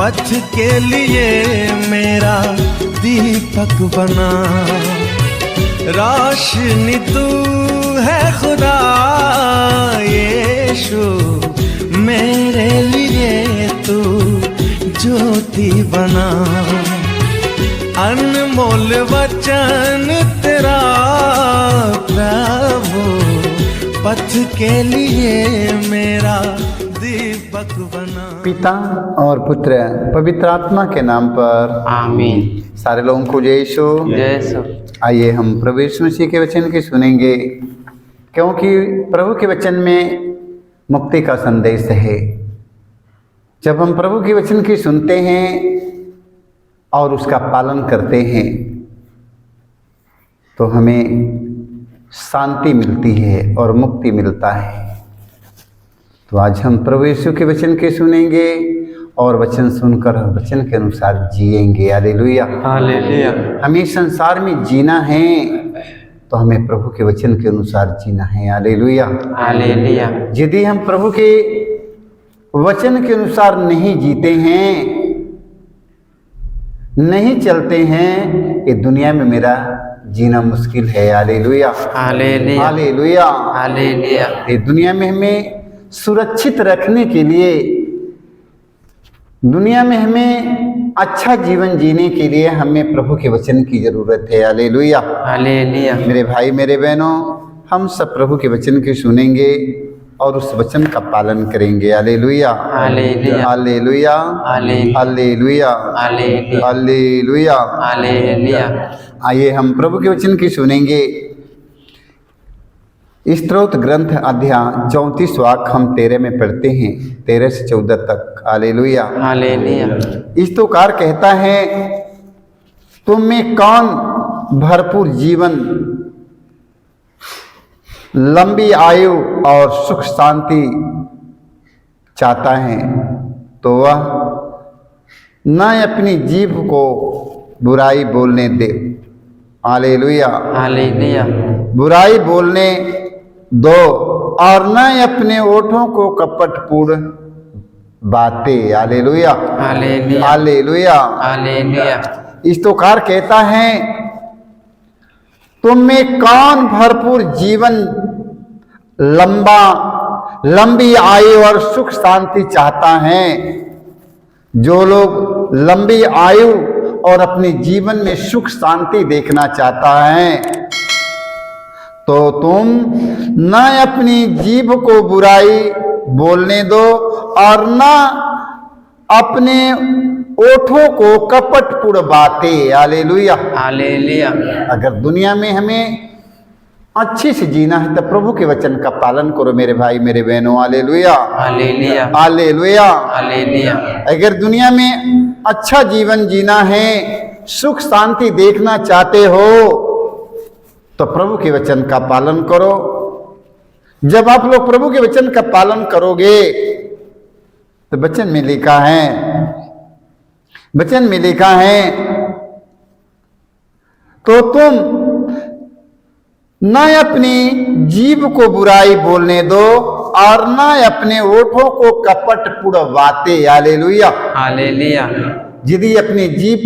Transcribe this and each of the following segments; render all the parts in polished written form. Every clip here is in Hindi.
पथ के लिए मेरा दीपक बना। रोशनी तू है खुदा यीशु, मेरे लिए तू ज्योति बना। अनमोल वचन तेरा प्रभु, पथ के लिए मेरा दीपक बना। पिता और पुत्र पवित्र आत्मा के नाम पर आमीन। सारे लोगों को जय यीशु। जय यीशु। आइए हम प्रभु यीशु मसीह के वचन की सुनेंगे, क्योंकि प्रभु के वचन में मुक्ति का संदेश है। जब हम प्रभु के वचन की सुनते हैं और उसका पालन करते हैं तो हमें शांति मिलती है और मुक्ति मिलता है। तो आज हम प्रभु यीशु के वचन के सुनेंगे और वचन सुनकर वचन के अनुसार जिएंगे। Hallelujah hallelujah. हमें संसार में जीना है तो हमें प्रभु के वचन के अनुसार जीना है। Hallelujah hallelujah. यदि हम प्रभु के वचन के अनुसार नहीं जीते हैं, नहीं चलते हैं, ये दुनिया में मेरा जीना मुश्किल है। Hallelujah hallelujah. Hallelujah hallelujah. ये दुनिया में हमें सुरक्षित रखने के लिए, दुनिया में हमें अच्छा जीवन जीने के लिए हमें प्रभु के वचन की जरूरत है। Hallelujah hallelujah. मेरे भाई मेरे बहनों, हम सब प्रभु के वचन के सुनेंगे और उस वचन का पालन करेंगे। Hallelujah hallelujah. Hallelujah hallelujah hallelujah hallelujah. आइए हम प्रभु के वचन की सुनेंगे। स्तोत्र ग्रंथ अध्याय 34 वाक्य हम 13 में पढ़ते हैं, 13 से 14 तक। Hallelujah hallelujah. स्तोत्रकार कहता है, तुम में कौन भरपूर जीवन, लंबी आयु और सुख शांति चाहता है तो वह न अपनी जीभ को बुराई बोलने दे। Hallelujah hallelujah. बुराई बोलने दो और न अपने ओठों को कपटपूर्ण बातें। Hallelujah hallelujah. हालेलुया। हालेलुया। स्तोत्रकार कहता है, तुम में कौन भरपूर जीवन, लंबी आयु और सुख शांति चाहता है। जो लोग लंबी आयु और अपने जीवन में सुख शांति देखना चाहता है तो तुम न अपनी जीभ को बुराई बोलने दो और न अपने ओठों को कपटपूर्ण बातें। Hallelujah hallelujah. अगर दुनिया में हमें अच्छे से जीना है तो प्रभु के वचन का पालन करो मेरे भाई मेरे बहनों। Hallelujah hallelujah. हालेलुया। हालेलुया। अगर दुनिया में अच्छा जीवन जीना है, सुख शांति देखना चाहते हो तो प्रभु के वचन का पालन करो। जब आप लोग प्रभु के वचन का पालन करोगे तो वचन में लिखा है, वचन में लिखा है, तो तुम न अपनी जीभ को बुराई बोलने दो और न अपने ओठों को कपटपूर्ण बातें। Hallelujah hallelujah. यदि अपनी जीभ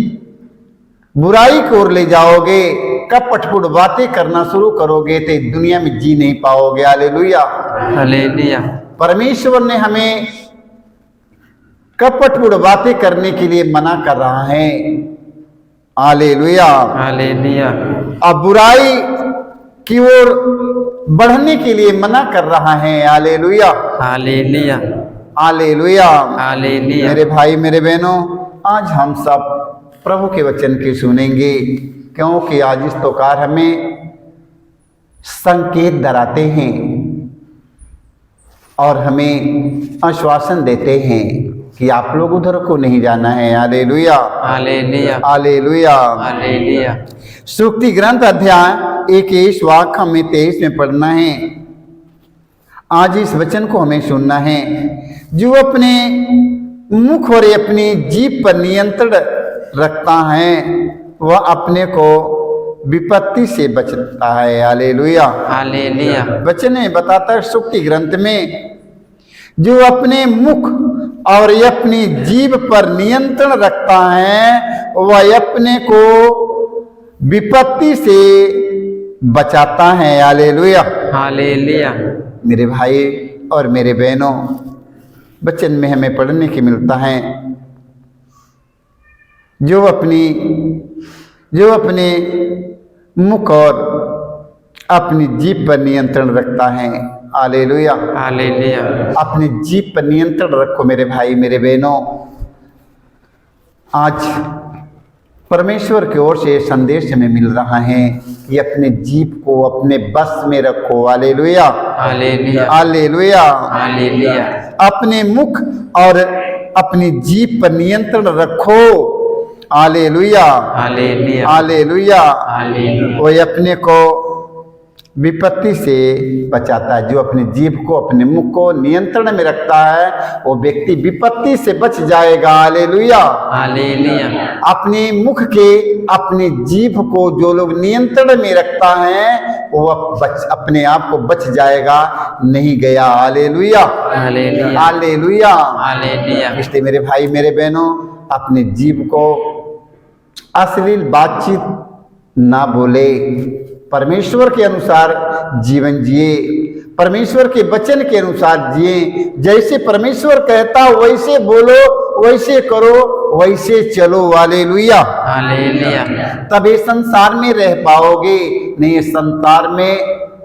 बुराई की ओर ले जाओगे, कपटपूर्ण बातें करना शुरू करोगे तो दुनिया में जी नहीं पाओगे। Hallelujah hallelujah. परमेश्वर ने हमें कपटपूर्ण बातें करने के लिए मना कर रहा है। Hallelujah hallelujah. अब बुराई की ओर बढ़ने के लिए मना कर रहा है। Hallelujah hallelujah. हालेलुया। हालेलुया। मेरे भाई मेरे बहनों, आज हम सब प्रभु के वचन की सुनेंगे, क्योंकि आज स्तोत्रकार हमें संकेत डराते हैं और हमें आश्वासन देते हैं कि आप लोग उधर को नहीं जाना है। Hallelujah hallelujah. Hallelujah hallelujah. सूक्ति ग्रंथ अध्याय 21 वाक्य हमें 23 में पढ़ना है। आज इस वचन को हमें सुनना है। जो अपने मुख और अपनी जीभ पर नियंत्रण रखता है वह अपने को विपत्ति से बचता है। Hallelujah hallelujah. वचन में बताता है सूक्ति ग्रंथ में, जो अपने मुख और ये अपनी जीभ पर नियंत्रण रखता है, वह अपने को विपत्ति से बचाता है। हालेलुया। हालेलुया। मेरे भाई और मेरे बहनों, वचन में हमें पढ़ने की मिलता है, जो अपने मुख और अपनी जीभ पर नियंत्रण रखता है। हालेलुया। हालेलुया। अपनी जीभ पर नियंत्रण रखो मेरे भाई मेरे बहनों। आज परमेश्वर की ओर से संदेश हमें मिल रहा है कि अपने जीभ को अपने बस में रखो। हालेलुया। हालेलुया। हालेलुया। हालेलुया। अपने मुख और अपनी जीभ पर नियंत्रण रखो। हालेलुया। हालेलुया। हालेलुया। हालेलुया। वो अपने को विपत्ति से बचाता है। जो अपनी जीभ को अपने मुख को नियंत्रण में रखता है, वो व्यक्ति विपत्ति से बच जाएगा। हालेलुया। हालेलुया। अपने मुख के अपनी जीभ को जो लोग नियंत्रण में रखता है, वो अपने आप को बच जाएगा, नहीं गया। हालेलुया। हालेलुया। हालेलुया। हालेलुया। इसलिए मेरे भाई मेरे बहनों, अपने जीभ को अश्लील बातचीत ना बोले, परमेश्वर के अनुसार जीवन जिए, परमेश्वर के वचन के अनुसार जिए। जैसे परमेश्वर कहता वैसे बोलो, वैसे करो, वैसे चलो। हालेलुया। हालेलुया। तभी संसार में रह पाओगे, नहीं संसार में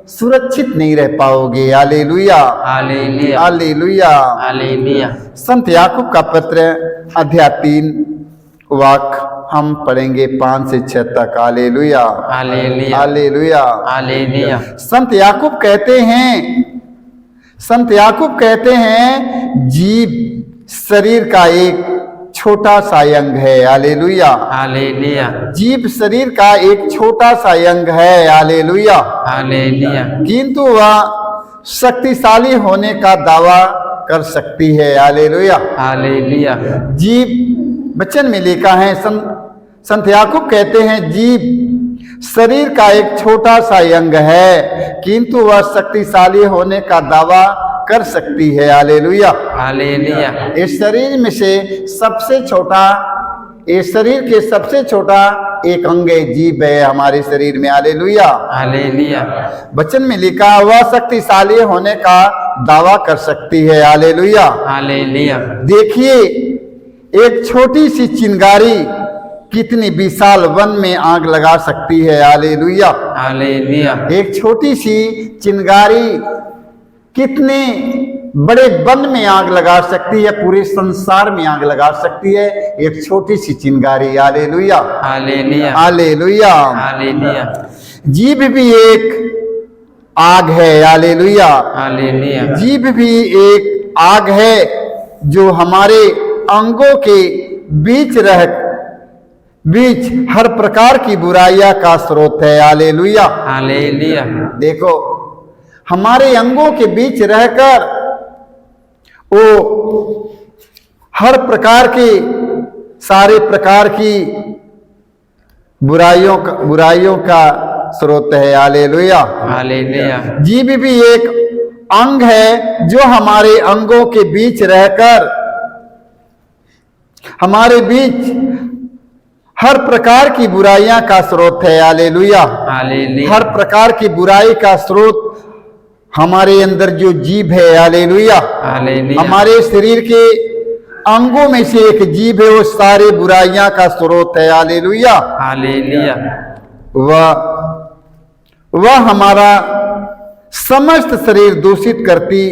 सुरक्षित नहीं रह पाओगे। हालेलुया। हालेलुया। हालेलुया। हालेलुया। संत याकूब का पत्र अध्याय 3 वाक्य हम पढ़ेंगे 5 से 6 तक। हालेलुया। हालेलुया। हालेलुया। हालेलुया। संत याकूब कहते हैं जीभ शरीर का एक छोटा सा अंग है। हालेलुया। हालेलुया। जीभ शरीर का एक छोटा सा अंग है। हालेलुया। हालेलुया। किंतु वह शक्तिशाली होने का दावा कर सकती है। हालेलुया। हालेलुया। जीभ वचन में लिखा है, संत याकूब कहते हैं जीभ शरीर का एक छोटा सा अंग है, किंतु वह शक्तिशाली होने का दावा कर सकती है। हालेलुया। हालेलुया। इस शरीर में से सबसे छोटा, इस शरीर के सबसे छोटा एक अंग है, जीभ है हमारे शरीर में। हालेलुया। हालेलुया। वचन में लिखा वह शक्तिशाली होने का दावा कर सकती है। हालेलुया। हालेलुया। देखिए, एक छोटी सी चिंगारी कितनी विशाल वन में आग लगा सकती है। हालेलुया। हालेलुया। एक छोटी सी चिंगारी कितने बड़े वन में आग लगा सकती है, पूरे संसार में आग लगा सकती है, एक छोटी सी चिंगारी। हालेलुया। हालेलुया। हालेलुया। हालेलुया। जीभ भी एक आग है। हालेलुया। हालेलुया। जीभ भी एक आग है जो हमारे अंगों के बीच हर प्रकार की बुराइयां का स्रोत है। हालेलुया। हालेलुया। देखो, हमारे अंगों के बीच रहकर वो हर प्रकार की, सारे प्रकार की बुराइयों का स्रोत है। हालेलुया। हालेलुया। जीभ भी एक अंग है जो हमारे अंगों के बीच रहकर हमारे बीच हर प्रकार की बुराइयां का स्रोत है। हालेलुया। हालेलुया। हर प्रकार की बुराई का स्रोत हमारे अंदर जो जीभ है। हालेलुया। हालेलुया। हमारे शरीर के अंगों में से एक जीभ है, वो सारे बुराइयां का स्रोत है। हालेलुया। हालेलुया। वह हमारा समस्त शरीर दूषित करती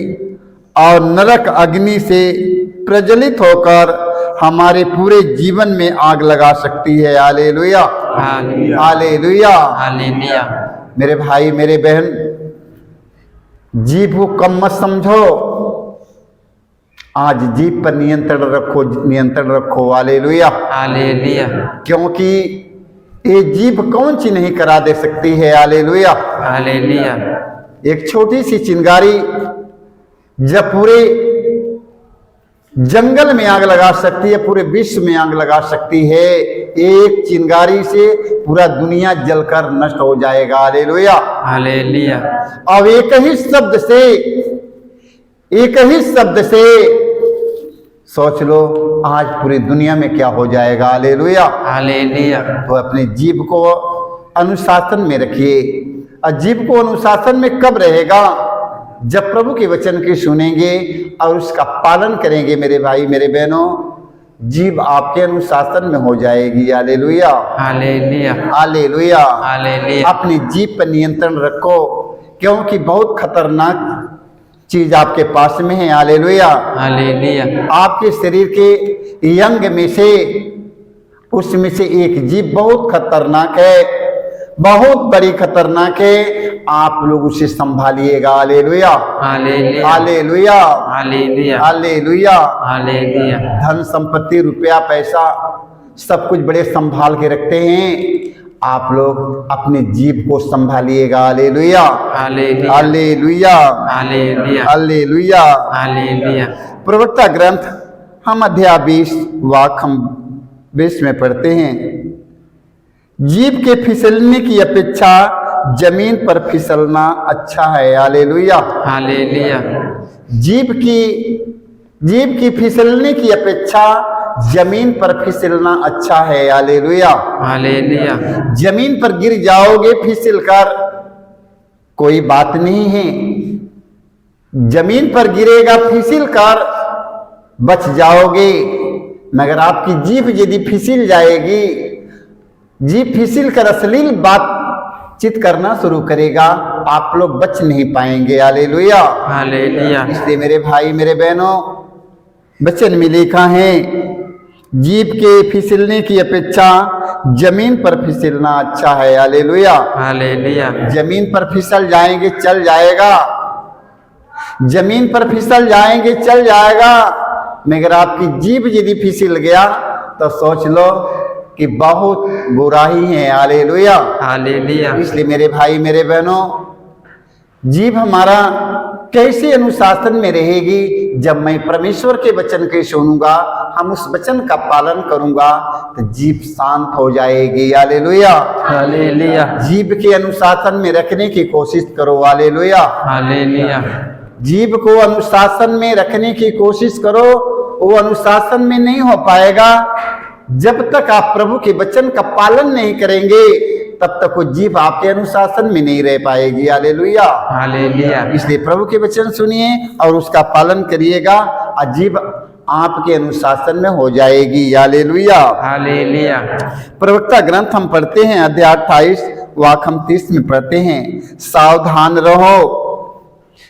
और नरक अग्नि से प्रज्वलित होकर हमारे पूरे जीवन में आग लगा सकती है। हालेलुया। हालेलुया। हालेलुया। मेरे भाई मेरे बहन, जीभ को कम मत समझो। आज जीभ पर नियंत्रण रखो। हालेलुया। हालेलुया। क्योंकि ये जीभ कौन सी नहीं करा दे सकती है। हालेलुया। हालेलुया। एक छोटी सी चिंगारी जब पूरे जंगल में आग लगा सकती है, पूरे विश्व में आग लगा सकती है। एक चिंगारी से पूरा दुनिया जलकर नष्ट हो जाएगा। हालेलुया। हालेलुया। अब एक ही शब्द से सोच लो आज पूरी दुनिया में क्या हो जाएगा। हालेलुया। हालेलुया। तो अपने जीभ को अनुशासन में रखिए। और जीभ को अनुशासन में कब रहेगा? जब प्रभु के वचन की सुनेंगे और उसका पालन करेंगे। मेरे भाई मेरे बहनों, जीभ आपके अनुशासन में हो जाएगी। हालेलुया। हालेलुया। हालेलुया। हालेलुया। अपनी जीभ पर नियंत्रण रखो, क्योंकि बहुत खतरनाक चीज आपके पास में है। हालेलुया। हालेलुया। आपके शरीर के अंग में से, उसमें से एक जीभ बहुत खतरनाक है, बहुत बड़ी खतरनाक है। आप लोग उसे संभालिएगा। Hallelujah. Hallelujah. Hallelujah. Hallelujah. Hallelujah. Hallelujah. धन संपत्ति, रुपया, पैसा सब कुछ बड़े संभाल के रखते हैं। आप लोग अपनी जीभ को संभालिएगा। Hallelujah. Hallelujah. Hallelujah. Hallelujah. Hallelujah. Hallelujah. प्रवक्ता ग्रंथ हम अध्याय 20 वाक्य हम 20 में पढ़ते हैं, जीभ के फिसलने की अपेक्षा जमीन पर फिसलना अच्छा है। हालेलुया। हालेलुया। जीभ की फिसलने की अपेक्षा जमीन पर फिसलना अच्छा है। हालेलुया। हालेलुया। जमीन पर गिर जाओगे फिसल कर, कोई बात नहीं है। जमीन पर गिरेगा फिसल कर बच जाओगे, मगर आपकी जीभ यदि फिसल जाएगी, जीभ फिसल कर अश्लील बातचीत करना शुरू करेगा, आप लोग बच नहीं पाएंगे। हालेलुया। हालेलुया। इसलिए मेरे भाई मेरे बहनों, वचन में लिखा है जीभ के फिसलने की अपेक्षा जमीन पर फिसलना अच्छा है। हालेलुया। हालेलुया। जमीन पर फिसल जाएंगे चल जाएगा, जमीन पर फिसल जाएंगे चल जाएगा, मगर आपकी जीभ यदि फिसल गया तो सोच लो कि बहुत बुराई है। हालेलुया। हालेलुया। इसलिए मेरे भाई मेरे बहनों, जीभ हमारा कैसे अनुशासन में रहेगी? जब मैं परमेश्वर के वचन के सुनूंगा, हम उस वचन का पालन करूंगा, तो जीभ शांत हो जाएगी। हालेलुया। हालेलुया। जीभ के अनुशासन में रखने की कोशिश करो। हालेलुया। हालेलुया। जीभ को अनुशासन में रखने की कोशिश करो। वो अनुशासन में नहीं हो पाएगा जब तक आप प्रभु के वचन का पालन नहीं करेंगे, तब तक वो जीभ आपके अनुशासन में नहीं रह पाएगी। हालेलुया। हालेलुया। इसलिए प्रभु के वचन सुनिए और उसका पालन करिएगा, और जीभ आपके अनुशासन में हो जाएगी। हालेलुया। हालेलुया। प्रवक्ता ग्रंथ हम पढ़ते हैं अध्याय 28 वाक्य हम 30 में पढ़ते हैं, सावधान रहो।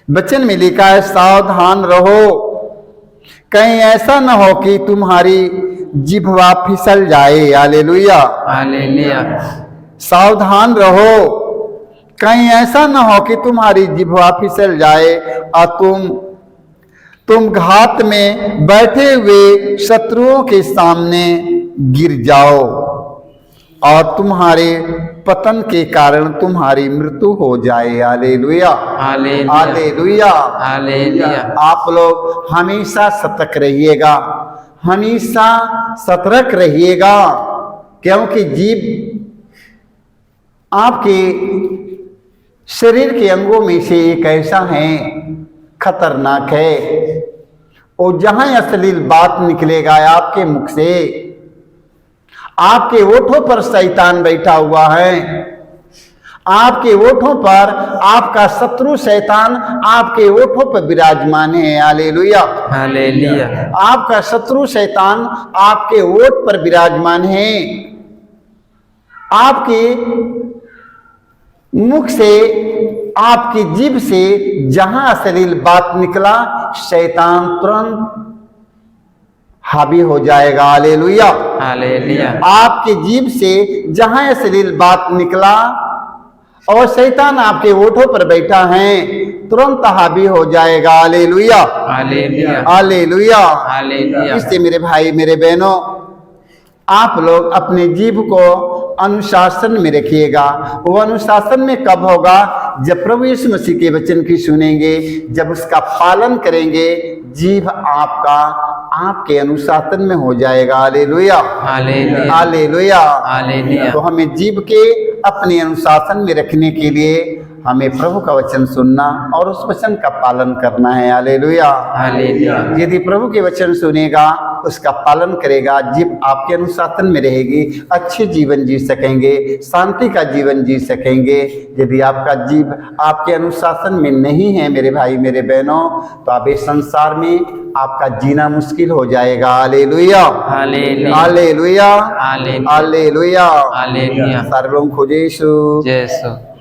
वचन में लिखा है सावधान रहो, कहीं ऐसा न हो कि तुम्हारी जिह्वा फिसल जाए। हालेलुया। हालेलुया। सावधान रहो, कहीं ऐसा न हो कि तुम्हारी जिह्वा फिसल जाए और तुम घात में बैठे हुए शत्रुओं के सामने गिर जाओ और तुम्हारे पतन के कारण तुम्हारी मृत्यु हो जाए। हालेलुया। हालेलुया। हालेलुया। हालेलुया। आप लोग हमेशा सतर्क रहिएगा, हमेशा सतर्क रहिएगा, क्योंकि जीभ आपके शरीर के अंगों में से एक ऐसा है, खतरनाक है। और जहां अश्लील बात निकलेगा आपके मुख से, आपके ओठों पर शैतान बैठा हुआ है, आपके ओठों पर आपका शत्रु शैतान आपके ओठों पर विराजमान है। हालेलुया। हालेलुया। आपका शत्रु शैतान आपके ओठ पर विराजमान है। आपके मुख से, आपकी जीभ से जहां अश्लील बात निकला, शैतान तुरंत हावी हो जाएगा। हालेलुया। हालेलुया। आपकी जीभ से जहां अश्लील बात निकला और शैतान आपके ओठों पर बैठा है, तुरंत हावी हो जाएगा। हालेलुया। हालेलुया। हालेलुया। हालेलुया। इससे मेरे भाई मेरे बहनों, आप लोग अपने जीभ को अनुशासन में रखिएगा। वो अनुशासन में कब होगा? जब प्रभु यीशु मसीह के वचन की सुनेंगे, जब उसका पालन करेंगे, जीभ आपका आपके अनुशासन में हो जाएगा। हालेलुया। हालेलुया। हालेलुया। हालेलुया। तो हमें जीभ के अपने अनुशासन में रखने के लिए हमें प्रभु का वचन सुनना और उस वचन का पालन करना है। हालेलुया। हालेलुया। यदि प्रभु के वचन सुनेगा, उसका पालन करेगा, जीव आपके अनुशासन में रहेगी, अच्छे जीवन जी सकेंगे, शांति का जीवन जी सकेंगे। यदि आपका जीव आपके अनुशासन में नहीं है मेरे भाई मेरे बहनों, तो आप इस संसार में आपका जीना मुश्किल हो जाएगा। Hallelujah. Hallelujah. Hallelujah. Hallelujah. Hallelujah. Hallelujah. सर्वं खुजेषु जय सो